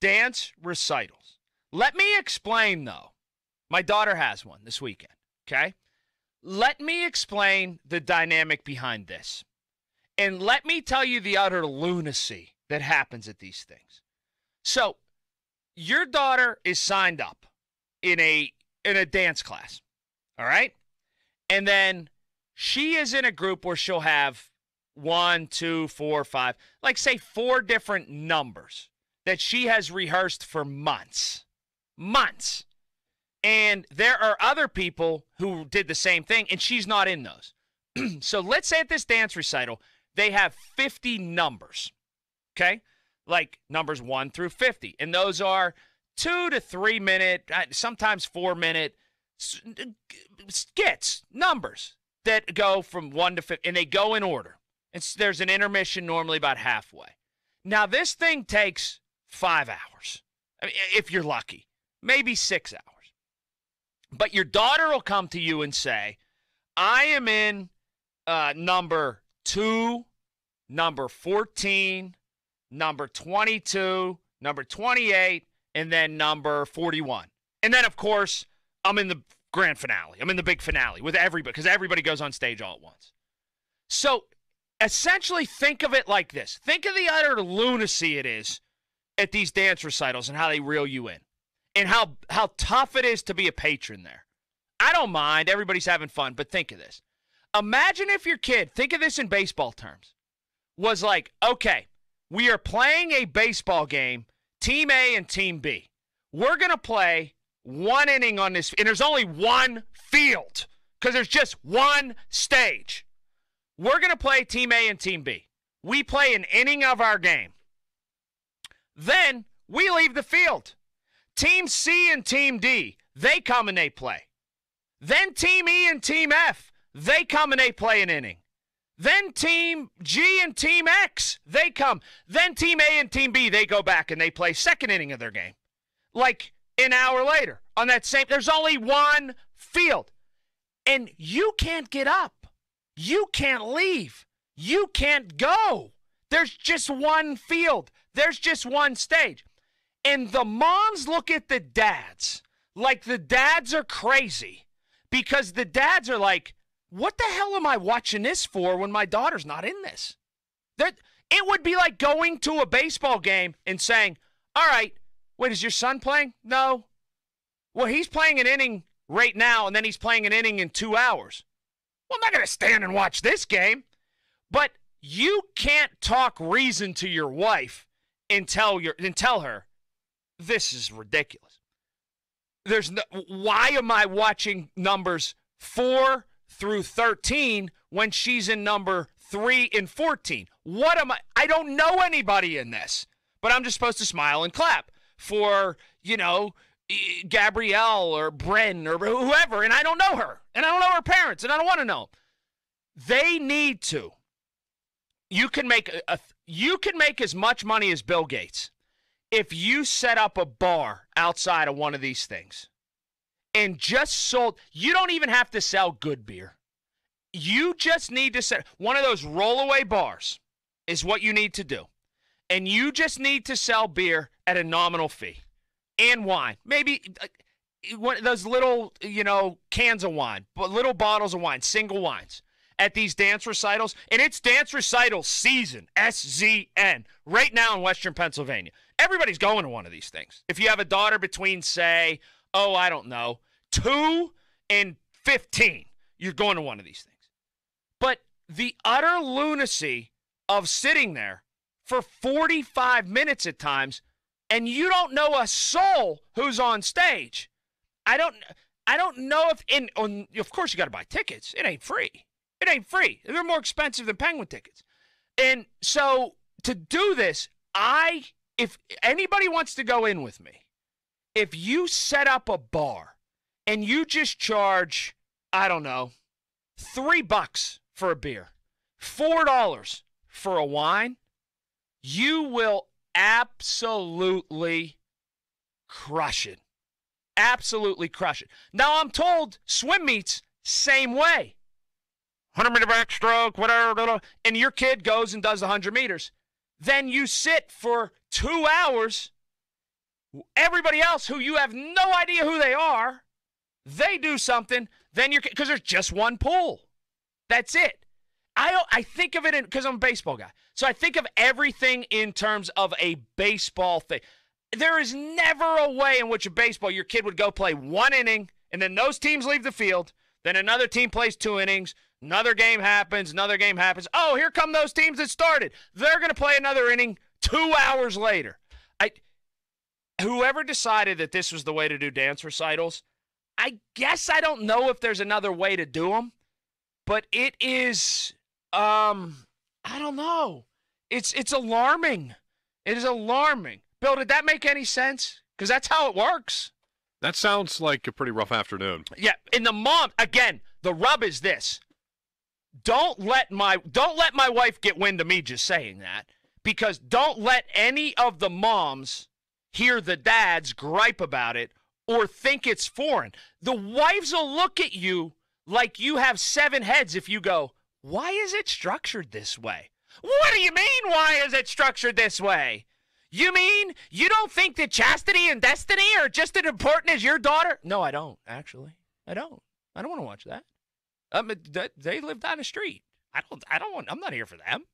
dance recitals. Let me explain, though. My daughter has one this weekend, okay? Let me explain the dynamic behind this. And let me tell you the utter lunacy that happens at these things. So, your daughter is signed up in a dance class, all right? And then she is in a group where she'll have 1, 2, 4, 5, like say 4 different numbers that she has rehearsed for months. Months. And there are other people who did the same thing, and she's not in those. So let's say at this dance recital, they have 50 numbers, okay? Like numbers 1 through 50. And those are 2 to 3 minute, sometimes 4 minute skits, numbers that go from 1 to 50, and they go in order. And there's an intermission normally about halfway. Now, this thing takes 5 hours, if you're lucky, maybe 6 hours. But your daughter will come to you and say, I am in number 2, number 14, number 22, number 28, and then number 41. And then, of course, I'm in the grand finale. I'm in the big finale with everybody because everybody goes on stage all at once. So essentially think of it like this. Think of the utter lunacy it is at these dance recitals and how they reel you in. And how tough it is to be a patron there. I don't mind. Everybody's having fun. But think of this. Imagine if your kid, think of this in baseball terms, was like, okay, we are playing a baseball game, Team A and Team B. We're going to play 1 inning on this. And there's only 1 field because there's just 1 stage. We're going to play Team A and Team B. We play an inning of our game. Then we leave the field. Team C and Team D, they come and they play. Then Team E and Team F, they come and they play an inning. Then Team G and Team X, they come. Then Team A and Team B, they go back and they play second inning of their game. Like an hour later on that same, there's only 1 field. And you can't get up. You can't leave. You can't go. There's just 1 field. There's just 1 stage. And the moms look at the dads like the dads are crazy because the dads are like, what the hell am I watching this for when my daughter's not in this? It would be like going to a baseball game and saying, all right, wait, is your son playing? No. Well, he's playing an inning right now, and then he's playing an inning in 2 hours. Well, I'm not going to stand and watch this game. But you can't talk reason to your wife and tell her, this is ridiculous. Why am I watching numbers 4 through 13 when she's in number 3 and 14? I don't know anybody in this, but I'm just supposed to smile and clap for, Gabrielle or Bren or whoever, and I don't know her, and I don't know her parents, and I don't want to know. They need to. You can make as much money as Bill Gates if you set up a bar outside of one of these things and just sold. You don't even have to sell good beer. You just need to set one of those rollaway bars is what you need to do. And you just need to sell beer at a nominal fee and wine. Maybe one of those little, cans of wine, but little bottles of wine, single wines at these dance recitals. And it's dance recital season, SZN, right now in Western Pennsylvania. Everybody's going to one of these things. If you have a daughter between, say, 2 and 15, you're going to one of these things. But the utter lunacy of sitting there for 45 minutes at times, and you don't know a soul who's on stage. I don't know if of course you got to buy tickets. It ain't free. It ain't free. They're more expensive than Penguin tickets. And so to do this, if anybody wants to go in with me, if you set up a bar and you just charge, $3 for a beer, $4 for a wine, you will absolutely crush it. Absolutely crush it. Now, I'm told swim meets, same way. 100-meter backstroke, whatever, and your kid goes and does 100 meters. Then you sit for 2 hours Everybody else who you have no idea who they are, they do something, then you're, because there's just one pool. That's it. I think of it because I'm a baseball guy. So I think of everything in terms of a baseball thing. There is never a way in which a baseball, your kid would go play 1 inning, and then those teams leave the field. Then another team plays 2 innings. Another game happens. Oh, here come those teams that started. They're going to play another inning 2 hours later. Whoever decided that this was the way to do dance recitals, I guess I don't know if there's another way to do them, but it is, I don't know. It's alarming. It is alarming. Bill, did that make any sense? Because that's how it works. That sounds like a pretty rough afternoon. Yeah, and the mom, again, the rub is this. Don't let my wife get wind of me just saying that, because don't let any of the moms hear the dads gripe about it or think it's foreign. The wives will look at you like you have 7 heads if you go, why is it structured this way? What do you mean, why is it structured this way? You mean you don't think that chastity and destiny are just as important as your daughter? No, I don't, actually. I don't want to watch that. They live down the street. I'm not here for them.